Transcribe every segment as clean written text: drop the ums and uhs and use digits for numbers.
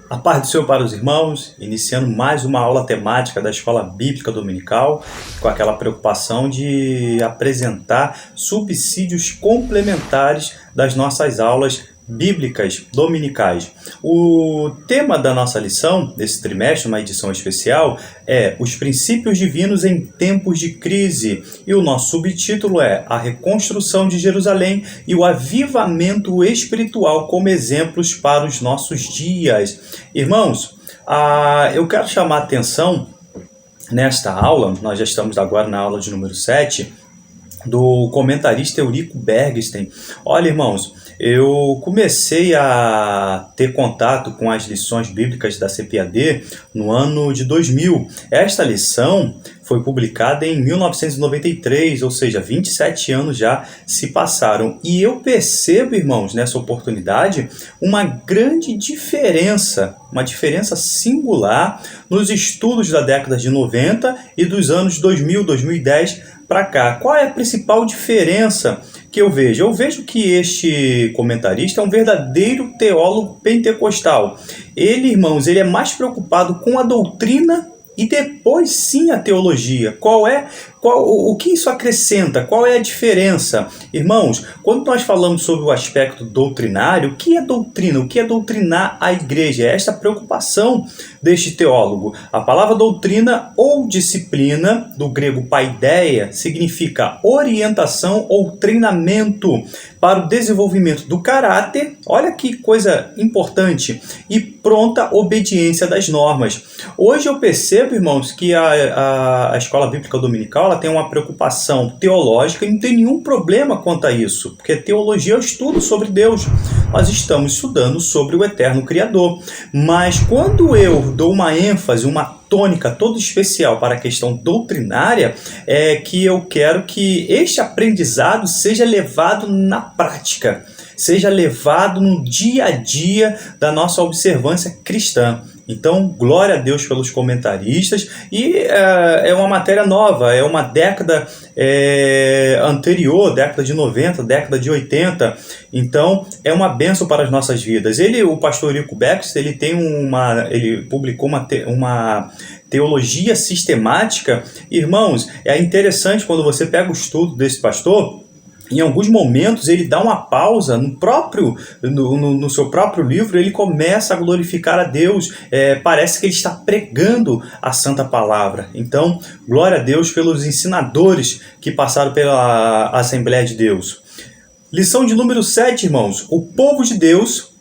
A paz do Senhor para os irmãos, iniciando mais uma aula temática da Escola Bíblica Dominical, com aquela preocupação de apresentar subsídios complementares das nossas aulas bíblicas dominicais. O tema da nossa lição, desse trimestre, uma edição especial, é Os Princípios Divinos em Tempos de Crise. E o nosso subtítulo é A Reconstrução de Jerusalém e o Avivamento Espiritual como exemplos para os nossos dias. Irmãos, eu quero chamar a atenção nesta aula, nós já estamos agora na aula de número 7, do comentarista Eurico Bergsten. Olha, irmãos, eu comecei a ter contato com as lições bíblicas da CPAD no ano de 2000. Esta lição foi publicada em 1993, ou seja, 27 anos já se passaram. E eu percebo, irmãos, nessa oportunidade, uma grande diferença, uma diferença singular nos estudos da década de 90 e dos anos 2000, 2010 para cá. Qual é a principal diferença que eu vejo? Eu vejo que este comentarista é um verdadeiro teólogo pentecostal. Ele, irmãos, ele é mais preocupado com a doutrina e depois sim a teologia. O que isso acrescenta? Qual é a diferença? Irmãos, quando nós falamos sobre o aspecto doutrinário, o que é doutrina? O que é doutrinar a igreja? É esta preocupação deste teólogo. A palavra doutrina ou disciplina, do grego paideia, significa orientação ou treinamento para o desenvolvimento do caráter, olha que coisa importante, e pronta obediência das normas. Hoje eu percebo, irmãos, que a Escola Bíblica Dominical ela tem uma preocupação teológica e não tem nenhum problema quanto a isso, porque teologia é o estudo sobre Deus. Nós estamos estudando sobre o eterno Criador. Mas quando eu dou uma ênfase, uma tônica toda especial para a questão doutrinária, é que eu quero que este aprendizado seja levado na prática, seja levado no dia a dia da nossa observância cristã. Então, glória a Deus pelos comentaristas, e é uma matéria nova, é uma década anterior, década de 90, década de 80, então é uma bênção para as nossas vidas. O pastor Eurico Bergsten, ele publicou uma teologia sistemática. Irmãos, é interessante quando você pega o estudo desse pastor. Em alguns momentos ele dá uma pausa no seu próprio livro, ele começa a glorificar a Deus, parece que ele está pregando a santa palavra. Então, glória a Deus pelos ensinadores que passaram pela Assembleia de Deus. Lição de número 7, irmãos. O povo de Deus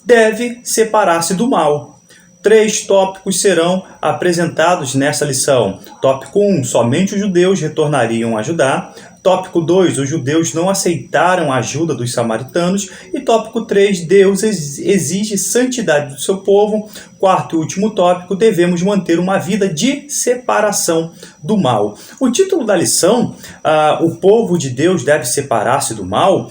deve separar-se do mal. 3 tópicos serão apresentados nessa lição. Tópico 1, somente os judeus retornariam a Judá. Tópico 2, os judeus não aceitaram a ajuda dos samaritanos. E tópico 3, Deus exige santidade do seu povo. Quarto e último tópico, devemos manter uma vida de separação do mal. O título da lição, o povo de Deus deve separar-se do mal,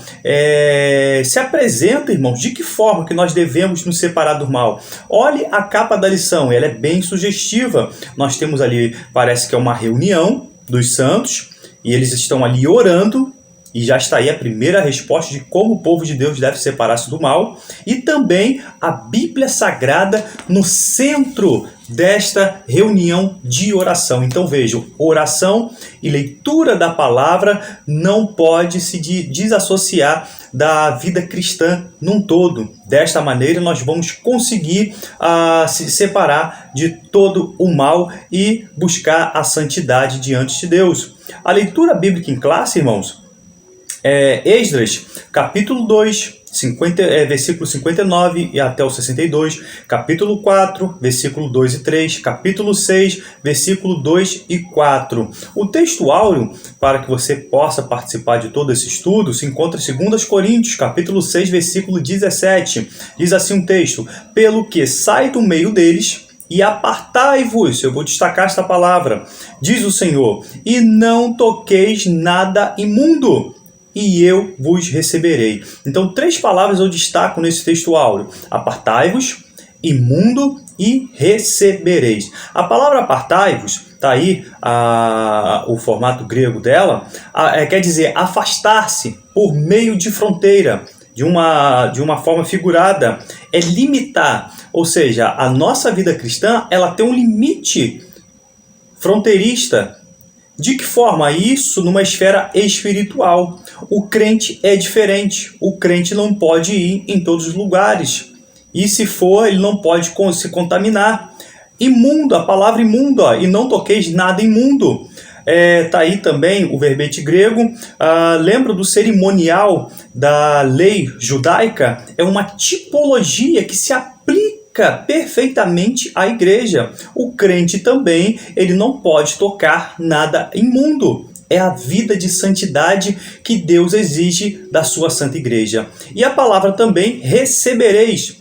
se apresenta, irmãos, de que forma que nós devemos nos separar do mal. Olhe a capa da lição, ela é bem sugestiva. Nós temos ali, parece que é uma reunião dos santos, e eles estão ali orando, e já está aí a primeira resposta de como o povo de Deus deve separar-se do mal, e também a Bíblia Sagrada no centro desta reunião de oração. Então vejam, oração e leitura da palavra não pode se desassociar da vida cristã num todo. Desta maneira nós vamos conseguir se separar de todo o mal e buscar a santidade diante de Deus. A leitura bíblica em classe, irmãos, Esdras, capítulo 2, versículo 59 e até o 62, capítulo 4, versículo 2 e 3, capítulo 6, versículo 2 e 4. O texto áureo, para que você possa participar de todo esse estudo, se encontra em 2 Coríntios, capítulo 6, versículo 17. Diz assim um texto: pelo que sai do meio deles e apartai-vos, eu vou destacar esta palavra, diz o Senhor, e não toqueis nada imundo, e eu vos receberei. Então, 3 palavras eu destaco nesse texto áureo: apartai-vos, imundo e recebereis. A palavra apartai-vos, está aí o formato grego dela, quer dizer afastar-se por meio de fronteira, de uma forma figurada, é limitar. Ou seja, a nossa vida cristã, ela tem um limite fronteirista. De que forma? Isso numa esfera espiritual. O crente é diferente. O crente não pode ir em todos os lugares. E se for, ele não pode se contaminar. Imundo, a palavra imundo, ó, e não toqueis nada imundo. Tá aí também o verbete grego. Lembra do cerimonial da lei judaica? É uma tipologia que se aplica perfeitamente à igreja. O crente também, ele não pode tocar nada imundo. É a vida de santidade que Deus exige da sua santa igreja. E a palavra também recebereis,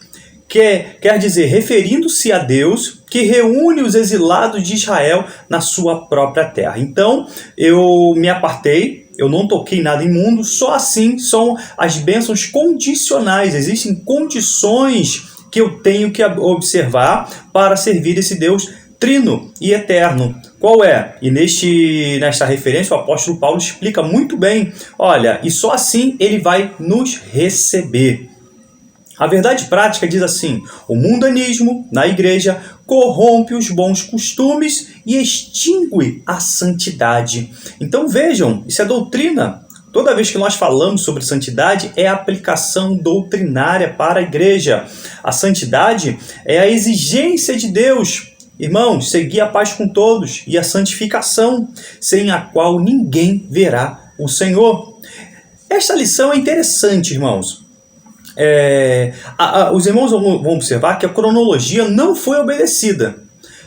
quer dizer, referindo-se a Deus que reúne os exilados de Israel na sua própria terra. Então, eu me apartei, eu não toquei nada imundo, só assim são as bênçãos condicionais. Existem condições que eu tenho que observar para servir esse Deus trino e eterno. Qual é? E nesta referência o apóstolo Paulo explica muito bem. Olha, e só assim ele vai nos receber. A verdade prática diz assim: o mundanismo na igreja corrompe os bons costumes e extingue a santidade. Então vejam, isso é doutrina. Toda vez que nós falamos sobre santidade, é a aplicação doutrinária para a igreja. A santidade é a exigência de Deus. Irmãos, seguir a paz com todos e a santificação, sem a qual ninguém verá o Senhor. Esta lição é interessante, irmãos. Os irmãos vão observar que a cronologia não foi obedecida.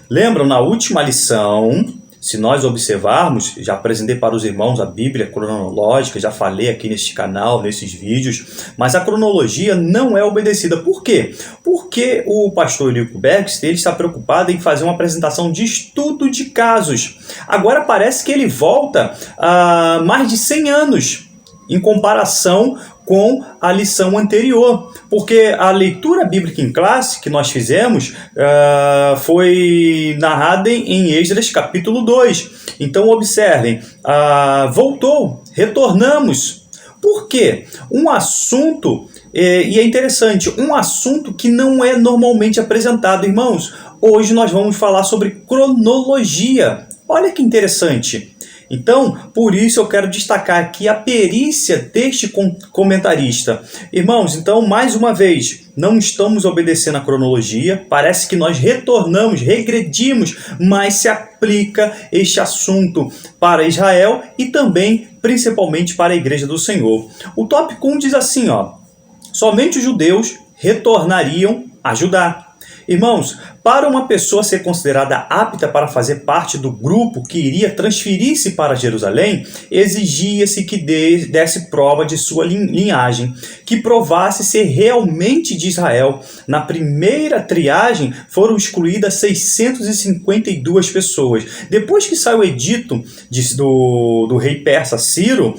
Lembram, na última lição, se nós observarmos, já apresentei para os irmãos a Bíblia cronológica, já falei aqui neste canal, nesses vídeos, mas a cronologia não é obedecida. Por quê? Porque o pastor Eurico Bergster, ele está preocupado em fazer uma apresentação de estudo de casos. Agora parece que ele volta a mais de 100 anos, em comparação com a lição anterior, porque a leitura bíblica em classe que nós fizemos foi narrada em Esdras capítulo 2. Então observem, retornamos. Por quê? Um assunto, e é interessante, um assunto que não é normalmente apresentado, irmãos. Hoje nós vamos falar sobre cronologia. Olha que interessante. Então, por isso eu quero destacar aqui a perícia deste comentarista. Irmãos, então, mais uma vez, não estamos obedecendo a cronologia, parece que nós retornamos, regredimos, mas se aplica este assunto para Israel e também, principalmente, para a Igreja do Senhor. O tópico 1 diz assim, somente os judeus retornariam a Judá. Irmãos, para uma pessoa ser considerada apta para fazer parte do grupo que iria transferir-se para Jerusalém, exigia-se que desse prova de sua linhagem, que provasse ser realmente de Israel. Na primeira triagem foram excluídas 652 pessoas. Depois que saiu o edito do rei persa Ciro,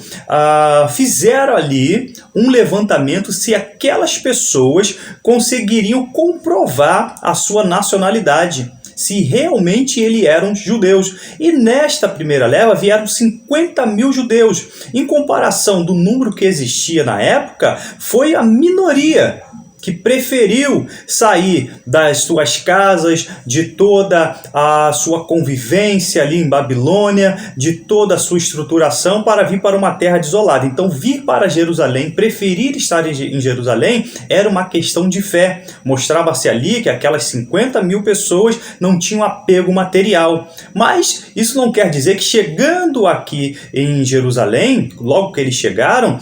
fizeram ali um levantamento se aquelas pessoas conseguiriam comprovar a sua nacionalidade, se realmente eles eram judeus. E nesta primeira leva vieram 50 mil judeus. Em comparação do número que existia na época, foi a minoria que preferiu sair das suas casas, de toda a sua convivência ali em Babilônia, de toda a sua estruturação, para vir para uma terra desolada. Então, vir para Jerusalém, preferir estar em Jerusalém, era uma questão de fé. Mostrava-se ali que aquelas 50 mil pessoas não tinham apego material. Mas isso não quer dizer que, chegando aqui em Jerusalém, logo que eles chegaram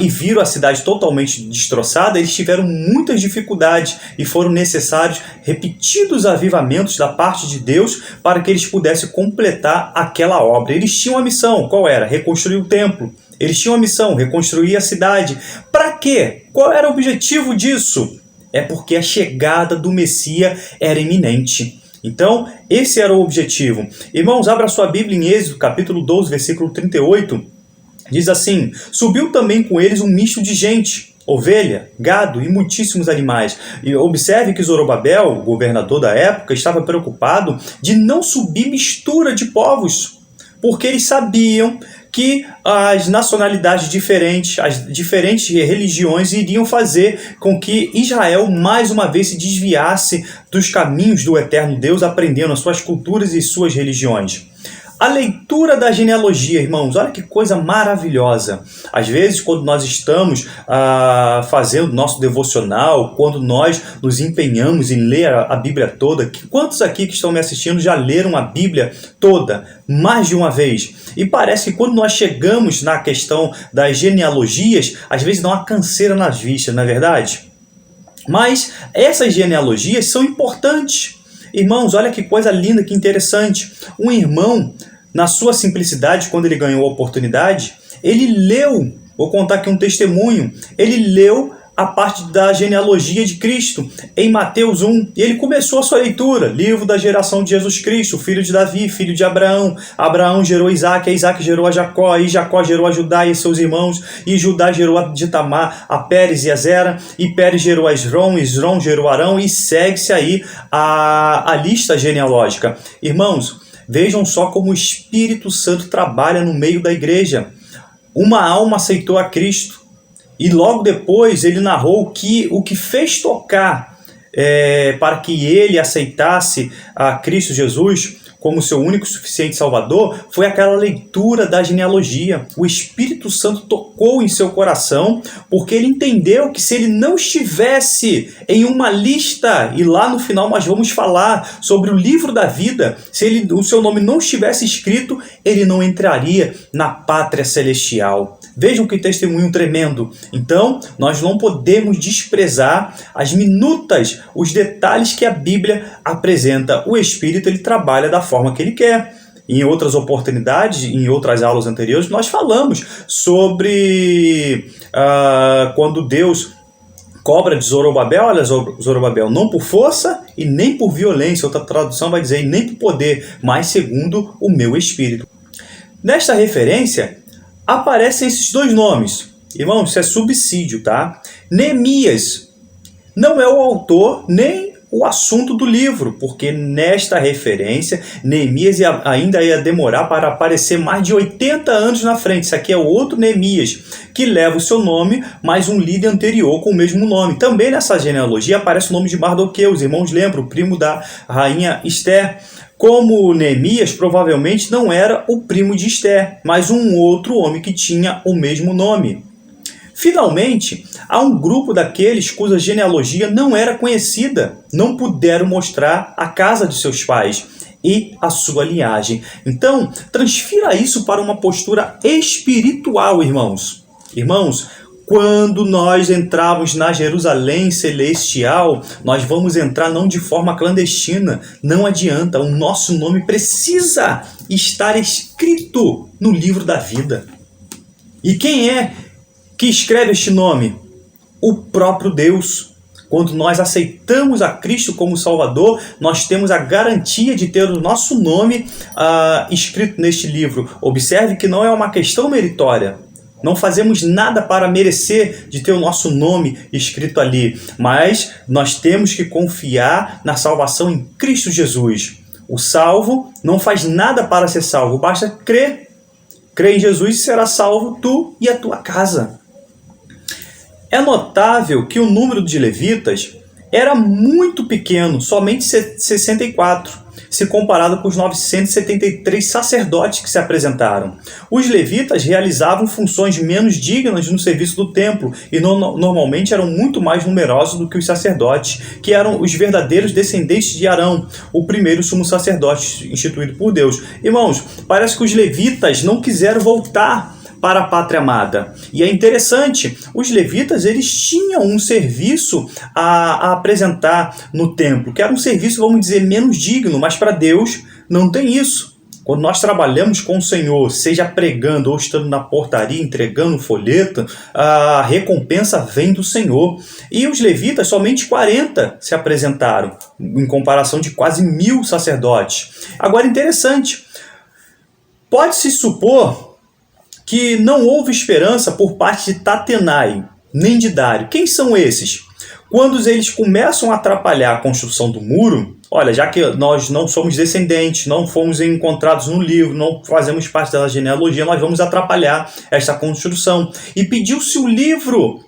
e viram a cidade totalmente destroçada, eles tiveram muitas dificuldades e foram necessários repetidos avivamentos da parte de Deus para que eles pudessem completar aquela obra. Eles tinham uma missão, qual era? Reconstruir o templo. Eles tinham uma missão, reconstruir a cidade. Para quê? Qual era o objetivo disso? É porque a chegada do Messias era iminente. Então, esse era o objetivo. Irmãos, abra sua Bíblia em Êxodo, capítulo 12, versículo 38. Diz assim: subiu também com eles um misto de gente, ovelha, gado e muitíssimos animais. E observe que Zorobabel, o governador da época, estava preocupado de não subir mistura de povos, porque eles sabiam que as nacionalidades diferentes, as diferentes religiões iriam fazer com que Israel mais uma vez se desviasse dos caminhos do eterno Deus, aprendendo as suas culturas e suas religiões. A leitura da genealogia, irmãos, olha que coisa maravilhosa. Às vezes, quando nós estamos fazendo nosso devocional, quando nós nos empenhamos em ler a Bíblia toda, quantos aqui que estão me assistindo já leram a Bíblia toda, mais de uma vez? E parece que quando nós chegamos na questão das genealogias, às vezes dá uma canseira nas vistas, não é verdade? Mas essas genealogias são importantes. Irmãos, olha que coisa linda, que interessante. Um irmão, na sua simplicidade, quando ele ganhou a oportunidade, ele leu, vou contar aqui um testemunho, ele leu a parte da genealogia de Cristo em Mateus 1. E ele começou a sua leitura, livro da geração de Jesus Cristo, filho de Davi, filho de Abraão. Abraão gerou Isaac, Isaac gerou a Jacó, e Jacó gerou a Judá e seus irmãos, e Judá gerou a de Tamar, a Pérez e a Zera, e Pérez gerou a Esrom, Esrom gerou Arão, e segue-se aí a lista genealógica. Irmãos, vejam só como o Espírito Santo trabalha no meio da igreja. Uma alma aceitou a Cristo, e logo depois ele narrou que o que fez tocar para que ele aceitasse a Cristo Jesus como seu único e suficiente Salvador foi aquela leitura da genealogia. O Espírito Santo tocou em seu coração porque ele entendeu que se ele não estivesse em uma lista, e lá no final nós vamos falar sobre o livro da vida, se o seu nome não estivesse escrito, ele não entraria na pátria celestial. Vejam que testemunho tremendo. Então, nós não podemos desprezar as minutas, os detalhes que a Bíblia apresenta. O Espírito, ele trabalha da forma que ele quer. Em outras oportunidades, em outras aulas anteriores, nós falamos sobre quando Deus cobra de Zorobabel. Olha, Zorobabel, não por força e nem por violência, outra tradução vai dizer, nem por poder, mas segundo o meu Espírito. Nesta referência, aparecem esses dois nomes. Irmão, isso é subsídio, tá? Neemias não é o autor nem o assunto do livro, porque nesta referência, Neemias ainda ia demorar para aparecer mais de 80 anos na frente. Isso aqui é outro Neemias, que leva o seu nome, mas um líder anterior com o mesmo nome. Também nessa genealogia aparece o nome de Mardoqueu, os irmãos lembram, o primo da rainha Esther. Como Neemias provavelmente não era o primo de Esther, mas um outro homem que tinha o mesmo nome. Finalmente, há um grupo daqueles cuja genealogia não era conhecida, não puderam mostrar a casa de seus pais e a sua linhagem. Então, transfira isso para uma postura espiritual, irmãos. Irmãos, quando nós entrarmos na Jerusalém celestial, nós vamos entrar não de forma clandestina. Não adianta, o nosso nome precisa estar escrito no livro da vida. E quem é que escreve este nome? O próprio Deus. Quando nós aceitamos a Cristo como Salvador, nós temos a garantia de ter o nosso nome escrito neste livro. Observe que não é uma questão meritória. Não fazemos nada para merecer de ter o nosso nome escrito ali, mas nós temos que confiar na salvação em Cristo Jesus. O salvo não faz nada para ser salvo, basta crer. Crer em Jesus e será salvo tu e a tua casa. É notável que o número de levitas era muito pequeno, somente 64, se comparado com os 973 sacerdotes que se apresentaram. Os levitas realizavam funções menos dignas no serviço do templo e normalmente eram muito mais numerosos do que os sacerdotes, que eram os verdadeiros descendentes de Arão, o primeiro sumo sacerdote instituído por Deus. Irmãos, parece que os levitas não quiseram voltar para a pátria amada. E é interessante, os levitas eles tinham um serviço a apresentar no templo, que era um serviço, vamos dizer, menos digno, mas para Deus não tem isso. Quando nós trabalhamos com o Senhor, seja pregando ou estando na portaria, entregando folheto, a recompensa vem do Senhor. E os levitas, somente 40 se apresentaram, em comparação de quase 1000 sacerdotes. Agora, interessante, pode-se supor que não houve esperança por parte de Tatenai, nem de Dário. Quem são esses? Quando eles começam a atrapalhar a construção do muro, olha, já que nós não somos descendentes, não fomos encontrados no livro, não fazemos parte da genealogia, nós vamos atrapalhar esta construção. E pediu-se o livro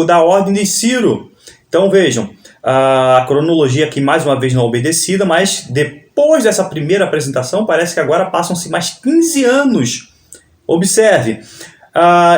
da ordem de Ciro. Então vejam, a cronologia aqui mais uma vez não obedecida, mas depois dessa primeira apresentação, parece que agora passam-se mais 15 anos. Observe.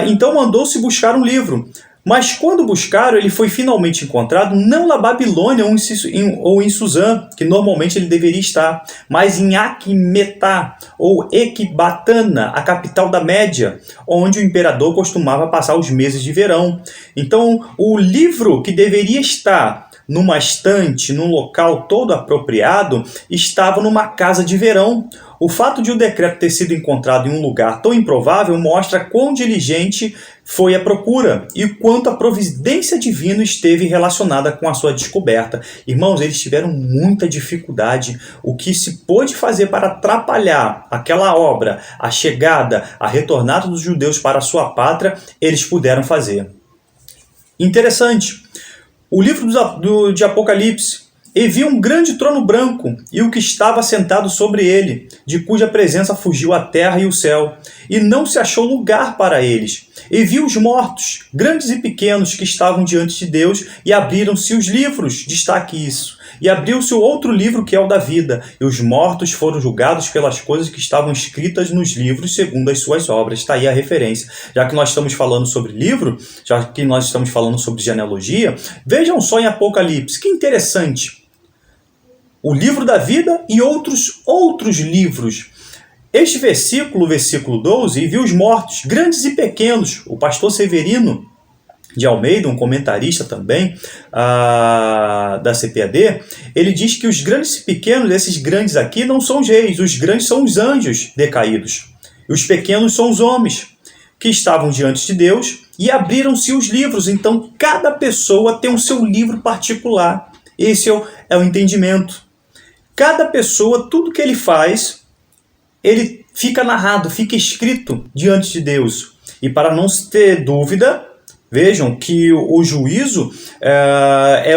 Então mandou-se buscar um livro. Mas quando buscaram, ele foi finalmente encontrado não na Babilônia ou em Suzã, que normalmente ele deveria estar, mas em Aquimetá ou Ecbatana, a capital da Média, onde o imperador costumava passar os meses de verão. Então, o livro que deveria estar numa estante, num local todo apropriado, estava numa casa de verão. O fato de o decreto ter sido encontrado em um lugar tão improvável mostra quão diligente foi a procura e quanto a providência divina esteve relacionada com a sua descoberta. Irmãos, eles tiveram muita dificuldade. O que se pôde fazer para atrapalhar aquela obra, a chegada, a retornada dos judeus para a sua pátria, eles puderam fazer. Interessante. O livro de Apocalipse. E vi um grande trono branco, e o que estava sentado sobre ele, de cuja presença fugiu a terra e o céu, e não se achou lugar para eles. E vi os mortos, grandes e pequenos, que estavam diante de Deus, e abriram-se os livros, destaque isso. E abriu-se o outro livro, que é o da vida, e os mortos foram julgados pelas coisas que estavam escritas nos livros, segundo as suas obras. Está aí a referência. Já que nós estamos falando sobre livro, já que nós estamos falando sobre genealogia, vejam só em Apocalipse, que interessante. O livro da vida e outros livros. Este versículo, versículo 12, e viu os mortos, grandes e pequenos. O pastor Severino de Almeida, um comentarista também da CPAD, ele diz que os grandes e pequenos, esses grandes aqui, não são os reis, os grandes são os anjos decaídos. E os pequenos são os homens que estavam diante de Deus e abriram-se os livros. Então, cada pessoa tem o seu livro particular. Esse é o entendimento. Cada pessoa, tudo que ele faz, ele fica narrado, fica escrito diante de Deus. E para não se ter dúvida, vejam que o juízo é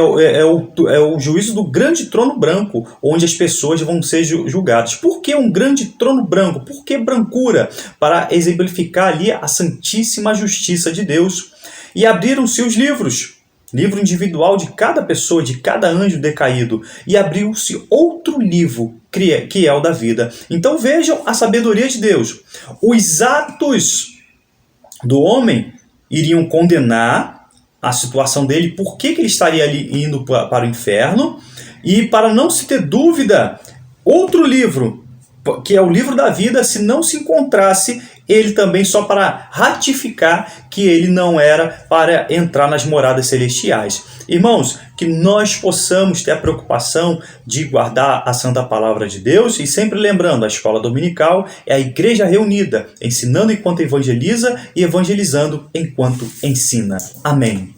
o juízo do grande trono branco, onde as pessoas vão ser julgadas. Por que um grande trono branco? Por que brancura? Para exemplificar ali a santíssima justiça de Deus. E abriram-se os livros. Livro individual de cada pessoa, de cada anjo decaído. E abriu-se outro livro, que é o da vida. Então vejam a sabedoria de Deus. Os atos do homem iriam condenar a situação dele, por que ele estaria ali indo para o inferno. E para não se ter dúvida, outro livro, que é o livro da vida, se não se encontrasse, ele também só para ratificar que ele não era para entrar nas moradas celestiais. Irmãos, que nós possamos ter a preocupação de guardar a santa palavra de Deus e sempre lembrando, a escola dominical é a igreja reunida, ensinando enquanto evangeliza e evangelizando enquanto ensina. Amém.